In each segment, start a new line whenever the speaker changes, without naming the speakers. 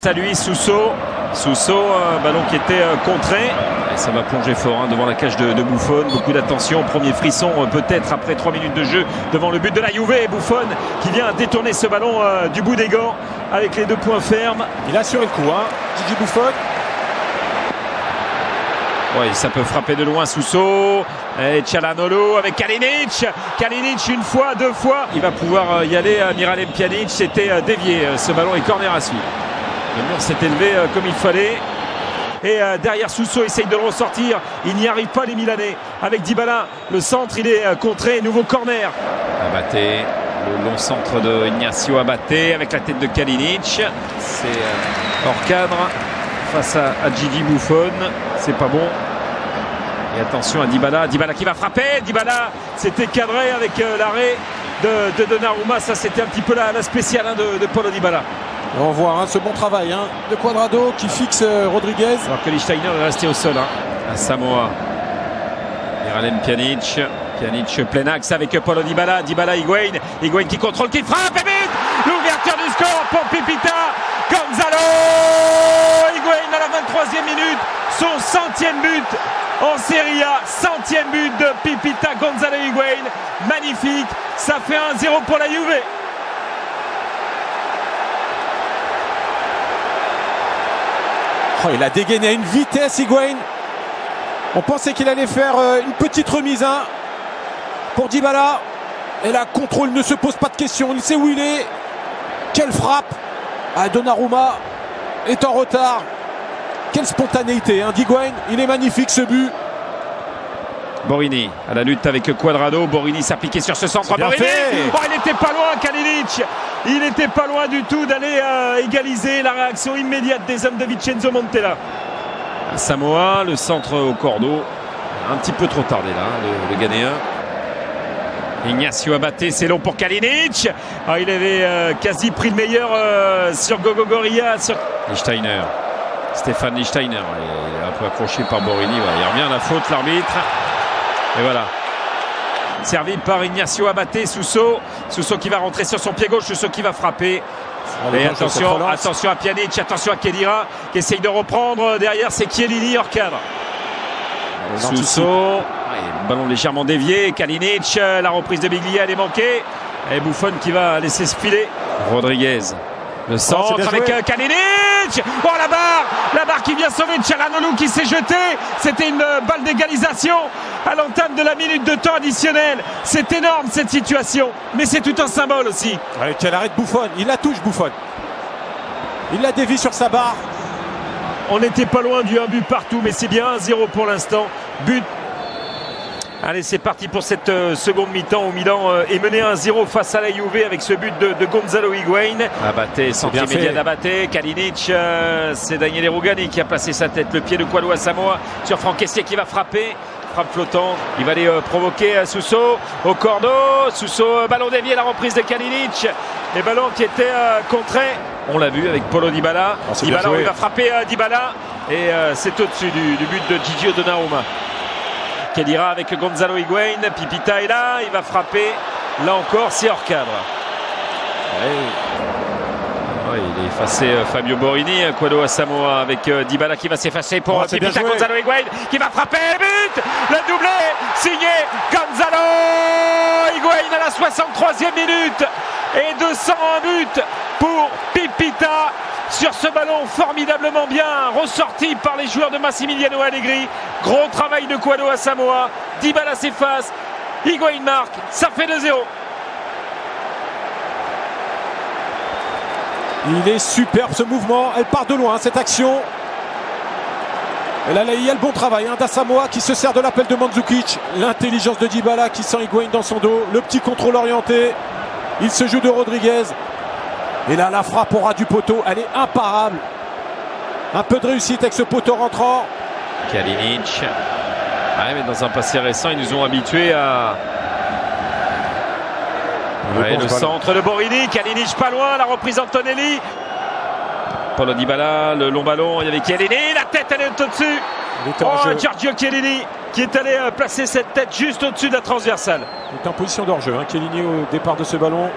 À lui, Sousso, ballon qui était contré. Et ça va plonger fort devant la cage de Buffon. Beaucoup d'attention, premier frisson peut-être après 3 minutes de jeu devant le but de la Juve. Et Buffon qui vient détourner ce ballon du bout des gants avec les 2 points fermes.
Il a assuré le coup, Gigi Buffon.
Oui, ça peut frapper de loin Sousso. Et Çalhanoğlu avec Kalinic. Kalinic une fois, 2 fois. Il va pouvoir y aller à Miralem Pjanic. C'était dévié ce ballon et corner à suivre. Le mur s'est élevé comme il fallait. Et derrière Sousso essaye de le ressortir. Il n'y arrive pas les Milanais. Avec Dybala, le centre il est contré. Nouveau corner. Abaté, le long centre de Ignacio Abaté avec la tête de Kalinic. C'est hors cadre face à Gigi Buffon. C'est pas bon. Et attention à Dybala. Dybala qui va frapper. Dybala, c'était cadré avec l'arrêt de Donnarumma. Ça c'était un petit peu la spéciale de Paulo Dybala.
Et on voit ce bon travail de Cuadrado qui fixe Rodriguez.
Alors que Lichtsteiner est resté au sol à Samoa. Miralem Pjanic. Pjanic plein axe avec Paulo Dybala. Dybala Higuain. Higuain qui contrôle, qui frappe et but. L'ouverture du score pour Pipita. Gonzalo Higuain à la 23e minute. Son 100e but en Serie A. 100e but de Pipita Gonzalo Higuain. Magnifique. Ça fait 1-0 pour la Juve.
Oh, il a dégainé à une vitesse, Higuain. On pensait qu'il allait faire une petite remise pour Dybala. Et là, contrôle ne se pose pas de questions. Il sait où il est. Quelle frappe. Donnarumma est en retard. Quelle spontanéité d'Higuain. Il est magnifique ce but.
Borini à la lutte avec Cuadrado. Borini s'appliquait sur ce centre. Borini, il n'était pas loin, Kalinic. Il n'était pas loin du tout d'aller égaliser. La réaction immédiate des hommes de Vincenzo Montella. À Samoa, le centre au cordeau. Un petit peu trop tardé là, le Ghanéen. Ignacio Abaté, c'est long pour Kalinic. Il avait quasi pris le meilleur sur Gogogoria. Sur Lichtsteiner. Stéphane Lichtsteiner. Il est un peu accroché par Borini. Il revient à la faute, l'arbitre. Et voilà. Servi par Ignacio Abaté, Sousso qui va rentrer sur son pied gauche, Sousso qui va frapper. Et attention à Pjanic, attention à Khedira qui essaye de reprendre. Derrière, c'est Chiellini hors cadre. Sousso, ballon légèrement dévié. Kalinic, la reprise de Biglia, elle est manquée. Et Buffon qui va laisser se filer. Rodriguez. Le centre avec Kalinic. Oh, la barre qui vient sauver Çalhanoğlu qui s'est jeté. C'était une balle d'égalisation à l'entame de la minute de temps additionnel. C'est énorme cette situation, mais c'est tout un symbole aussi.
Quel arrêt de Buffon. Il la touche, Buffon. Il la dévie sur sa barre.
On n'était pas loin du 1 but partout, mais c'est bien 1-0 pour l'instant. But. Allez, c'est parti pour cette seconde mi-temps où Milan est mené 1-0 face à la Juve avec ce but de Gonzalo Higuain. Abaté, centre immédiat d'Abaté. Kalinic, c'est Daniele Rugani qui a placé sa tête. Le pied de Cuadrado à Samoa sur Franck Kessié qui va frapper. Frappe flottante. Il va aller provoquer Sousso au cordeau. Sousso, ballon dévié, la reprise de Kalinic. Les ballons qui étaient contrés. On l'a vu avec Paulo Dybala. Dybala, il va frapper Dybala. Et c'est au-dessus du but de Gigi Donnarumma. Khedira avec Gonzalo Higuain. Pipita est là, il va frapper. Là encore, c'est hors cadre. Il est effacé Fabio Borini. Cuadrado à Samoa avec Dybala qui va s'effacer pour Pipita. Gonzalo Higuain qui va frapper. But. Le doublé signé Gonzalo Higuain à la 63e minute. Et 201 buts pour Pipita. Sur ce ballon formidablement bien ressorti par les joueurs de Massimiliano Allegri. Gros travail de Cuadrado à Samoa. Dybala s'efface. Higuain marque. Ça fait 2-0.
Il est superbe ce mouvement. Elle part de loin cette action. Et là, il y a le bon travail d'Asamoah qui se sert de l'appel de Mandzukic. L'intelligence de Dybala qui sent Higuain dans son dos. Le petit contrôle orienté. Il se joue de Rodriguez. Et là, la frappe au ras du poteau, elle est imparable. Un peu de réussite avec ce poteau rentrant.
Kalinic. Mais dans un passé récent, ils nous ont habitués à... le centre de Borini. Kalinic pas loin, la reprise Antonelli. Paulo Dybala, le long ballon, il y avait Chiellini. La tête, elle est au-dessus. Giorgio Chiellini qui est allé placer cette tête juste au-dessus de la transversale.
Il est en position d'hors-jeu, Chiellini au départ de ce ballon.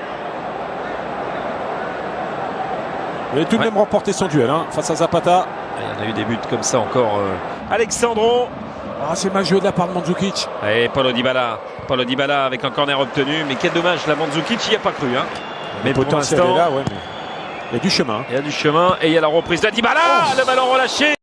Il a tout de même remporté son duel face à Zapata.
Il y en a eu des buts comme ça encore. Alexandro.
Ah, c'est mal joué de la part de Mandzukic.
Et Paulo Dybala. Paulo Dybala avec un corner obtenu. Mais quel dommage, la Mandzukic n'y a pas cru.
Mais pour l'instant, il y a du chemin.
Il y a du chemin et il y a la reprise de Dybala. Le ballon relâché.